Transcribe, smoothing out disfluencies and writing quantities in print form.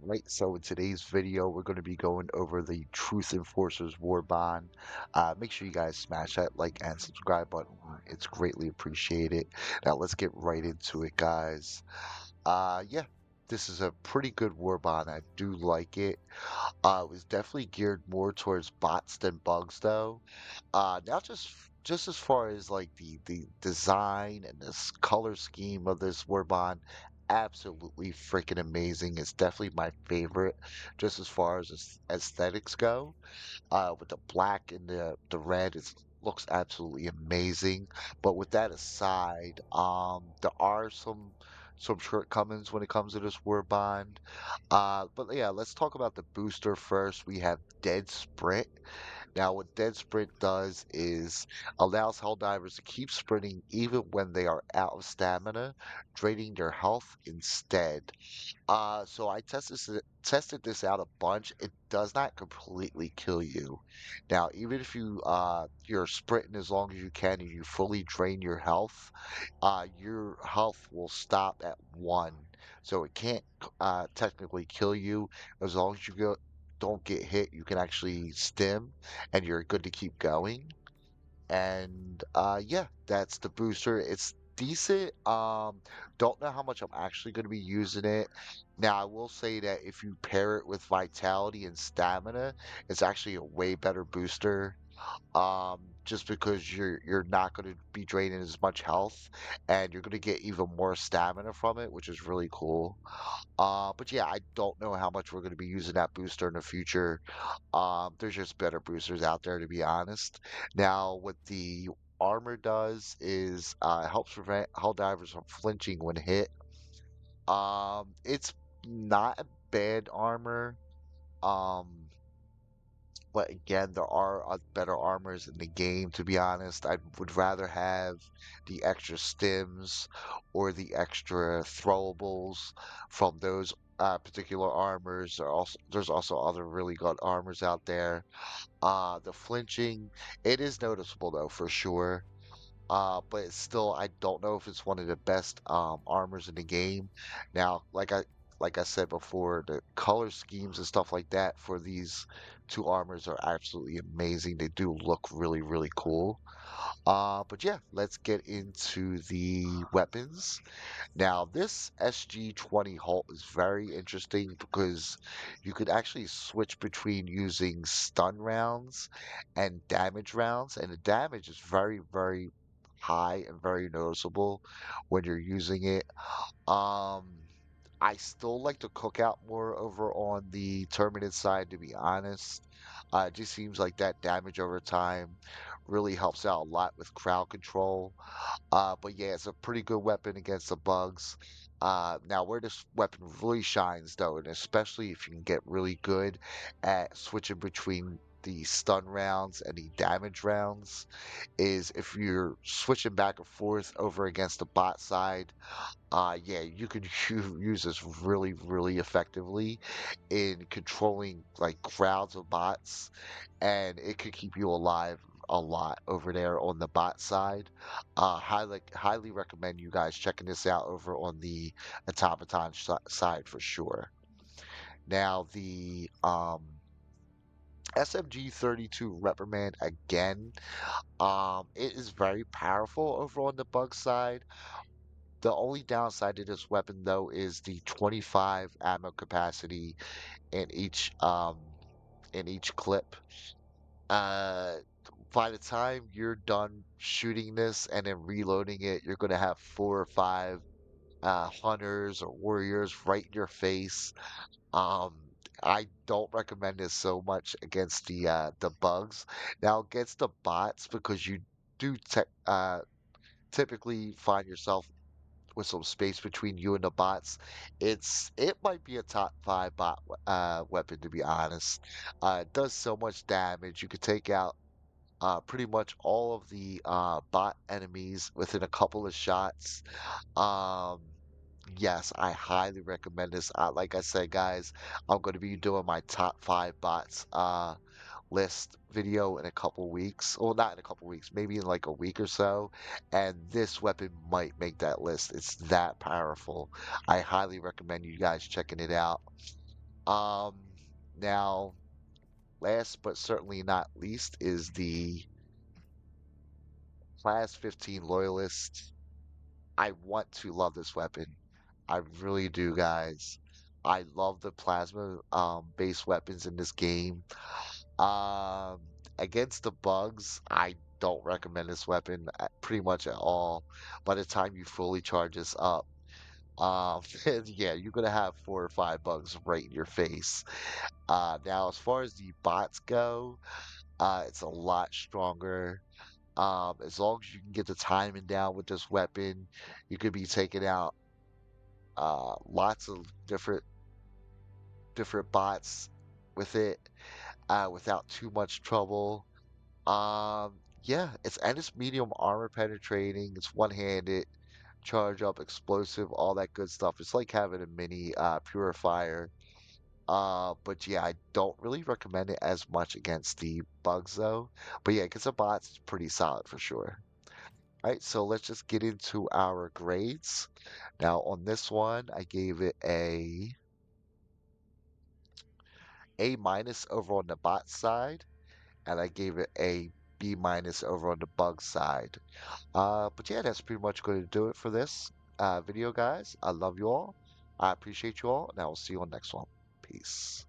Right, so in today's video, we're going to be going over the Truth Enforcers Warbond. Make sure you guys smash that like and subscribe button. It's greatly appreciated. Now let's get right into it, guys. Yeah, this is a pretty good Warbond. I do like it. It was definitely geared more towards bots than bugs, though. Now just as far as like the design and this color scheme of this Warbond, absolutely freaking amazing. It's definitely my favorite, just as far as aesthetics go. With the black and the red, it looks absolutely amazing. But with that aside, there are some shortcomings when it comes to this Warbond. But yeah, let's talk about the booster first. We have Dead Sprint. Now, what Dead Sprint does is allows Helldivers to keep sprinting even when they are out of stamina, draining their health instead. So I tested this out a bunch. It does not completely kill you. Now, even if you're sprinting as long as you can and you fully drain your health will stop at one. So it can't technically kill you as long as don't get hit. You can actually stim, and you're good to keep going. And yeah, that's the booster. It's decent. Don't know how much I'm actually going to be using it. Now, I will say that if you pair it with vitality and stamina, it's actually a way better booster. Just because you're not going to be draining as much health, and you're going to get even more stamina from it, which is really cool. But yeah, I don't know how much we're going to be using that booster in the future. There's just better boosters out there, to be honest. Now, what the armor does is it helps prevent Helldivers from flinching when hit. It's not a bad armor. Um, but again, there are better armors in the game, to be honest. I would rather have the extra stims or the extra throwables from those particular armors. There's also other really good armors out there. The flinching, it is noticeable though, for sure. But it's still, I don't know if it's one of the best armors in the game. Now, like I said before, the color schemes and stuff like that for these two armors are absolutely amazing. They do look really, really cool. But yeah, let's get into the weapons. Now, this SG-20 halt is very interesting because you could actually switch between using stun rounds and damage rounds, and the damage is very, very high and very noticeable when you're using it. Um, I still like to cook out more over on the Terminate side, to be honest. It just seems like that damage over time really helps out a lot with crowd control. But yeah, it's a pretty good weapon against the bugs. Now, where this weapon really shines, though, and especially if you can get really good at switching between the stun rounds and the damage rounds, is if you're switching back and forth over against the bot side. Yeah, you could use this really, really effectively in controlling like crowds of bots, and it could keep you alive a lot over there on the bot side. Highly recommend you guys checking this out over on the automaton side for sure. Now the SMG 32 reprimand again. It is very powerful over on the bug side. The only downside to this weapon, though, is the 25 ammo capacity in each clip. Uh, by the time you're done shooting this and then reloading it, you're gonna have 4 or 5 hunters or warriors right in your face. Um, I don't recommend this so much against the bugs. Now against the bots, because you do typically find yourself with some space between you and the bots, it might be a top 5 weapon, to be honest. It does so much damage. You could take out pretty much all of the bot enemies within a couple of shots. Um, yes, I highly recommend this. Like I said, guys, I'm going to be doing my top 5 bots list video in a couple weeks. Well, not in a couple weeks, maybe in like a week or so. And this weapon might make that list. It's that powerful. I highly recommend you guys checking it out. Um, Now, last but certainly not least is the Class 15 Loyalist. I want to love this weapon. I really do, guys. I love the plasma based weapons in this game. Um, Against the bugs, I don't recommend this weapon pretty much at all. By the time you fully charge this up, yeah, you're gonna have 4 or 5 bugs right in your face. Now, as far as the bots go, it's a lot stronger. As long as you can get the timing down with this weapon, you could be taking out lots of different bots with it without too much trouble. Yeah, it's medium armor penetrating. It's one-handed, charge up, explosive, all that good stuff. It's like having a mini purifier. But yeah, I don't really recommend it as much against the bugs though. But yeah, against the bots, it's pretty solid for sure. All right, so let's just get into our grades. Now on this one, I gave it A minus over on the bot side, and I gave it a B minus over on the bug side. But yeah, that's pretty much going to do it for this video, guys. I love you all. I appreciate you all, and I will see you on the next one. Peace.